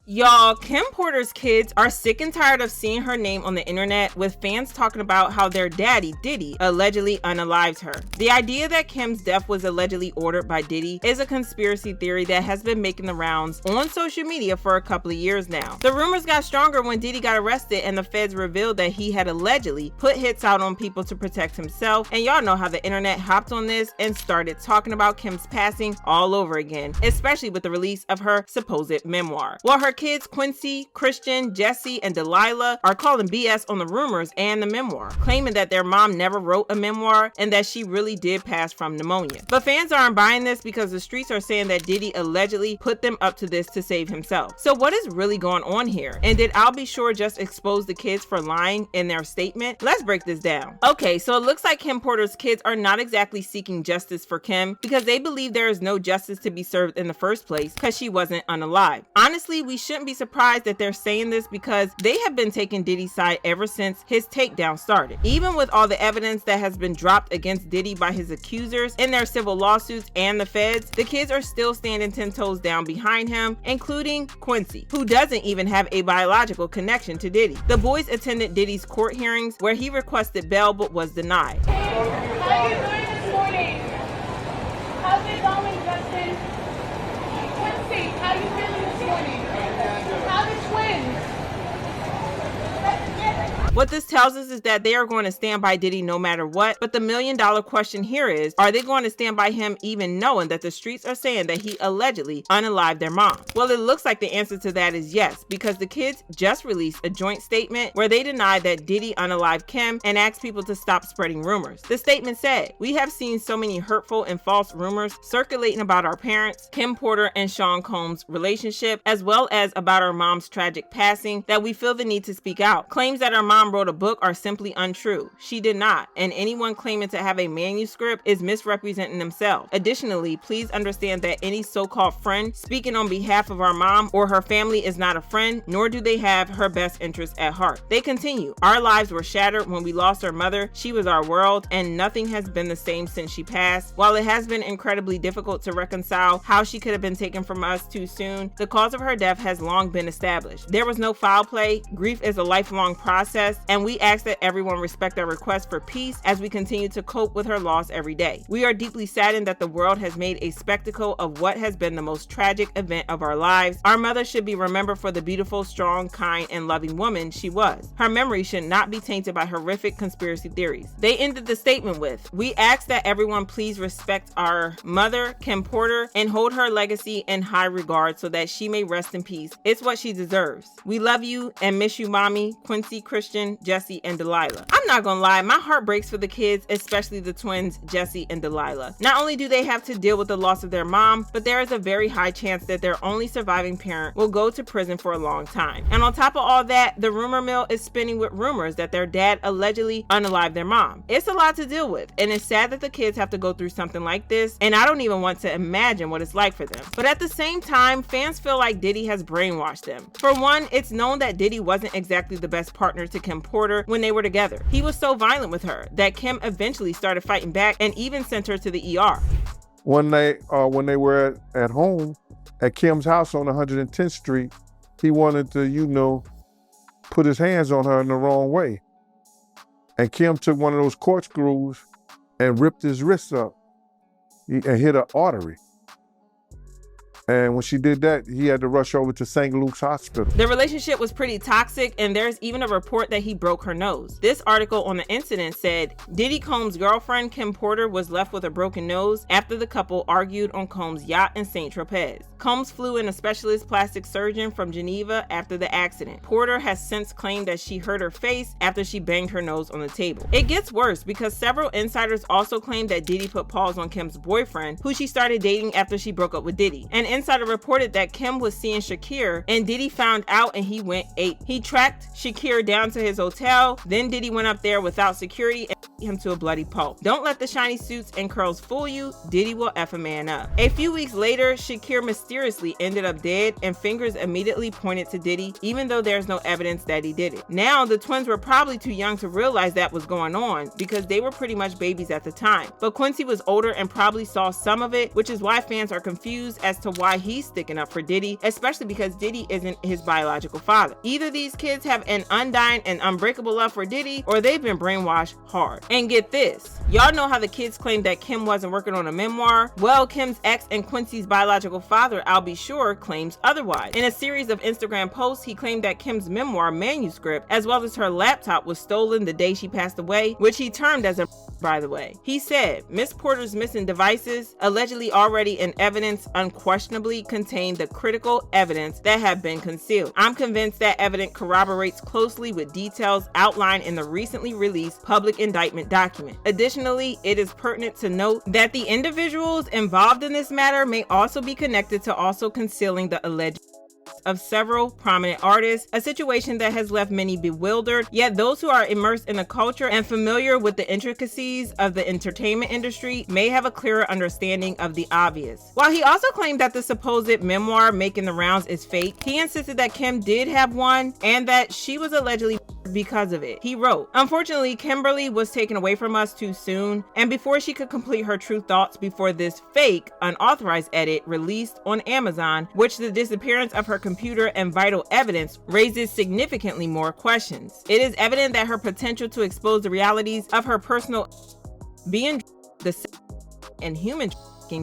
Y'all, Kim Porter's kids are sick and tired of seeing her name on the internet, with fans talking about how their daddy, Diddy, allegedly unalived her. The idea that Kim's death was allegedly ordered by Diddy is a conspiracy theory that has been making the rounds on social media for a couple of years now. The rumors got stronger when Diddy got arrested and the feds revealed that he had allegedly put hits out on people to protect himself, and y'all know how the internet hopped on this and started talking about Kim's passing all over again, especially with the release of her supposed memoir. While her kids Quincy, Christian, Jesse, and Delilah are calling BS on the rumors and the memoir, claiming that their mom never wrote a memoir and that she really did pass from pneumonia. But fans aren't buying this because the streets are saying that Diddy allegedly put them up to this to save himself. So what is really going on here? And did I'll Be Sure just expose the kids for lying in their statement? Let's break this down. Okay, so it looks like Kim Porter's kids are not exactly seeking justice for Kim because they believe there is no justice to be served in the first place because she wasn't unalived. Honestly, we shouldn't be surprised that they're saying this because they have been taking Diddy's side ever since his takedown started. Even with all the evidence that has been dropped against Diddy by his accusers in their civil lawsuits and the feds, the kids are still standing 10 toes down behind him, including Quincy, who doesn't even have a biological connection to Diddy. The boys attended Diddy's court hearings where he requested bail but was denied. How are you doing this morning? How's it going, Justin? Quincy, how are you feeling this morning? How are the twins? What this tells us is that they are going to stand by Diddy no matter what, but the million-dollar question here is, are they going to stand by him even knowing that the streets are saying that he allegedly unalived their mom? Well, it looks like the answer to that is yes, because the kids just released a joint statement where they denied that Diddy unalived Kim and asked people to stop spreading rumors. The statement said, "We have seen so many hurtful and false rumors circulating about our parents, Kim Porter and Sean Combs' relationship, as well as about our mom's tragic passing, that we feel the need to speak out. Claims that our mom wrote a book are simply untrue. She did not, and anyone claiming to have a manuscript is misrepresenting themselves. Additionally, please understand that any so-called friend speaking on behalf of our mom or her family is not a friend, nor do they have her best interests at heart." They continue, "Our lives were shattered when we lost our mother. She was our world, and nothing has been the same since she passed. While it has been incredibly difficult to reconcile how she could have been taken from us too soon, the cause of her death has long been established. There was no foul play. Grief is a lifelong process, and we ask that everyone respect our request for peace as we continue to cope with her loss every day. We are deeply saddened that the world has made a spectacle of what has been the most tragic event of our lives. Our mother should be remembered for the beautiful, strong, kind, and loving woman she was. Her memory should not be tainted by horrific conspiracy theories." They ended the statement with, "We ask that everyone please respect our mother, Kim Porter, and hold her legacy in high regard so that she may rest in peace. It's what she deserves. We love you and miss you, Mommy, Quincy, Christian, Jesse, and Delilah." I'm not gonna lie, my heart breaks for the kids, especially the twins, Jesse and Delilah. Not only do they have to deal with the loss of their mom, but there is a very high chance that their only surviving parent will go to prison for a long time. And on top of all that, the rumor mill is spinning with rumors that their dad allegedly unalived their mom. It's a lot to deal with, and it's sad that the kids have to go through something like this, and I don't even want to imagine what it's like for them. But at the same time, fans feel like Diddy has brainwashed them. For one, it's known that Diddy wasn't exactly the best partner to Kim Porter when they were together. He was so violent with her that Kim eventually started fighting back and even sent her to the ER. One night when they were at home at Kim's house on 110th Street, he wanted to, put his hands on her in the wrong way. And Kim took one of those corkscrews and ripped his wrists up and hit an artery. And when she did that, he had to rush over to St. Luke's Hospital. The relationship was pretty toxic, and there's even a report that he broke her nose. This article on the incident said, Diddy Combs' girlfriend, Kim Porter, was left with a broken nose after the couple argued on Combs' yacht in St. Tropez. Combs flew in a specialist plastic surgeon from Geneva after the accident. Porter has since claimed that she hurt her face after she banged her nose on the table. It gets worse because several insiders also claim that Diddy put pause on Kim's boyfriend, who she started dating after she broke up with Diddy. An insider reported that Kim was seeing Shakir, and Diddy found out and he went ape. He tracked Shakir down to his hotel, then Diddy went up there without security him to a bloody pulp. Don't let the shiny suits and curls fool you. Diddy will F a man up. A few weeks later, Shakir mysteriously ended up dead, and fingers immediately pointed to Diddy, even though there's no evidence that he did it. Now, the twins were probably too young to realize that was going on because they were pretty much babies at the time. But Quincy was older and probably saw some of it, which is why fans are confused as to why he's sticking up for Diddy, especially because Diddy isn't his biological father. Either these kids have an undying and unbreakable love for Diddy, or they've been brainwashed hard. And get this, y'all know how the kids claimed that Kim wasn't working on a memoir? Well, Kim's ex and Quincy's biological father, I'll Be Sure, claims otherwise. In a series of Instagram posts, he claimed that Kim's memoir manuscript, as well as her laptop, was stolen the day she passed away, which he termed as a by the way. He said, Miss Porter's missing devices, allegedly already in evidence, unquestionably contain the critical evidence that have been concealed. I'm convinced that evidence corroborates closely with details outlined in the recently released public indictment document. Additionally, it is pertinent to note that the individuals involved in this matter may also be connected to also concealing the alleged of several prominent artists, a situation that has left many bewildered. Yet those who are immersed in the culture and familiar with the intricacies of the entertainment industry may have a clearer understanding of the obvious. While he also claimed that the supposed memoir making the rounds is fake, he insisted that Kim did have one and that she was allegedly because of it. He wrote, unfortunately, Kimberly was taken away from us too soon, and before she could complete her true thoughts before this fake, unauthorized edit released on Amazon, which the disappearance of her computer and vital evidence raises significantly more questions. It is evident that her potential to expose the realities of her personal being the and human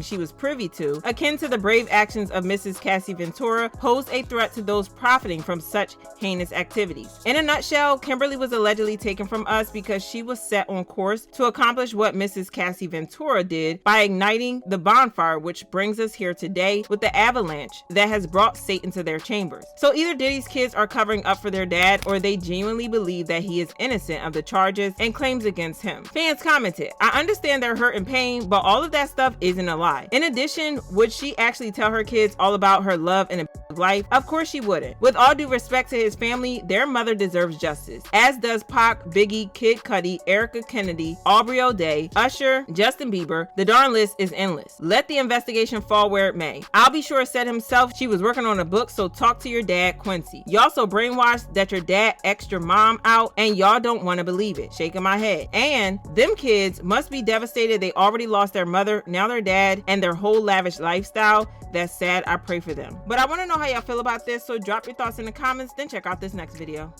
she was privy to, akin to the brave actions of Mrs. Cassie Ventura, posed a threat to those profiting from such heinous activities. In a nutshell, Kimberly was allegedly taken from us because she was set on course to accomplish what Mrs. Cassie Ventura did by igniting the bonfire, which brings us here today with the avalanche that has brought Satan to their chambers. So either Diddy's kids are covering up for their dad, or they genuinely believe that he is innocent of the charges and claims against him. Fans commented, I understand their hurt and pain, but all of that stuff isn't a lie. In addition, would she actually tell her kids all about her love and life? Of course she wouldn't. With all due respect to his family, their mother deserves justice, as does Pac, Biggie, Kid Cudi, Erica Kennedy, Aubrey O'Day, Usher, Justin Bieber. The darn list is endless. Let the investigation fall where it may. I'll Be Sure said himself she was working on a book, so talk to your dad, Quincy. Y'all so brainwashed that your dad exed your mom out and y'all don't want to believe it. Shaking my head. And them kids must be devastated. They already lost their mother, now their dad, and their whole lavish lifestyle. That's sad. I pray for them. But I want to know how y'all feel about this, so drop your thoughts in the comments, then check out this next video.